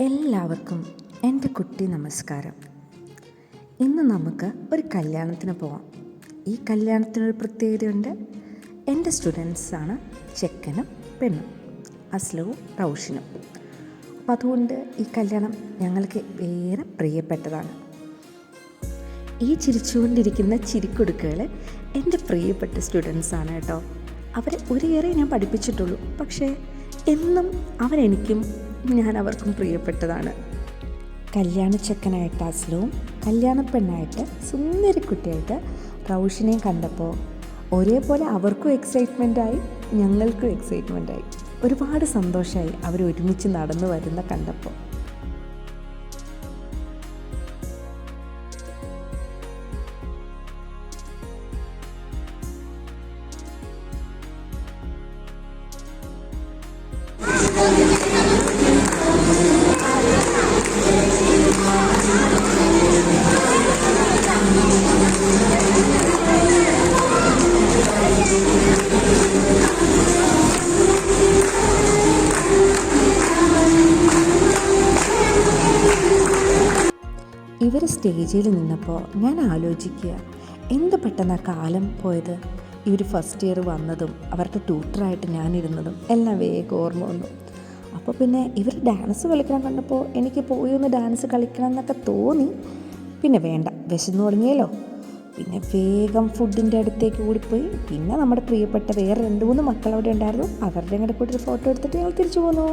എല്ലാവർക്കും എൻ്റെ കുട്ടി നമസ്കാരം. ഇന്ന് നമുക്ക് ഒരു കല്യാണത്തിന് പോവാം. ഈ കല്യാണത്തിനൊരു പ്രത്യേകതയുണ്ട്. എൻ്റെ സ്റ്റുഡൻസാണ് ചെക്കനും പെണ്ണും, അസ്ലവും റൗഷിനും. അപ്പം അതുകൊണ്ട് ഈ കല്യാണം ഞങ്ങൾക്ക് ഏറെ പ്രിയപ്പെട്ടതാണ്. ഈ ചിരിച്ചുകൊണ്ടിരിക്കുന്ന ചിരിക്കുടുക്കുകൾ എൻ്റെ പ്രിയപ്പെട്ട സ്റ്റുഡൻസാണ് കേട്ടോ. അവരെ ഒരേറെ ഞാൻ പഠിപ്പിച്ചിട്ടുള്ളൂ, പക്ഷേ എന്നും അവരെനിക്കും ഞാൻ അവർക്കും പ്രിയപ്പെട്ടതാണ്. കല്യാണച്ചക്കനായിട്ട് അസ്ലവും കല്യാണപ്പെണ്ണായിട്ട് സുന്ദരിക്കുട്ടിയായിട്ട് റൗഷിനെയും കണ്ടപ്പോൾ ഒരേപോലെ അവർക്കും എക്സൈറ്റ്മെൻറ്റായി, ഞങ്ങൾക്കും എക്സൈറ്റ്മെൻറ്റായി. ഒരുപാട് സന്തോഷമായി അവർ ഒരുമിച്ച് നടന്നു വരുന്ന കണ്ടപ്പോൾ. ഇവർ സ്റ്റേജിൽ നിന്നപ്പോൾ ഞാൻ ആലോചിക്കുക, എന്ത് പെട്ടെന്ന് ആ കാലം പോയത്. ഇവർ ഫസ്റ്റ് ഇയർ വന്നതും അവരുടെ ട്യൂട്ടറായിട്ട് ഞാനിരുന്നതും എല്ലാം വേഗം ഓർമ്മ വന്നു. അപ്പോൾ പിന്നെ ഇവർ ഡാൻസ് കളിക്കണം കണ്ടപ്പോൾ എനിക്ക് പോയി ഒന്ന് ഡാൻസ് കളിക്കണം എന്നൊക്കെ തോന്നി. പിന്നെ വേണ്ട, വിശന്നു തുടങ്ങിയല്ലോ. പിന്നെ വേഗം ഫുഡിൻ്റെ അടുത്തേക്ക് ഓടിപ്പോയി. പിന്നെ നമ്മുടെ പ്രിയപ്പെട്ട വേറെ 2-3 മക്കൾ അവിടെ ഉണ്ടായിരുന്നു. അവരുടെ കൂടെ പോയിട്ട് ഫോട്ടോ എടുത്തിട്ട് ഞങ്ങൾ തിരിച്ചു പോന്നു.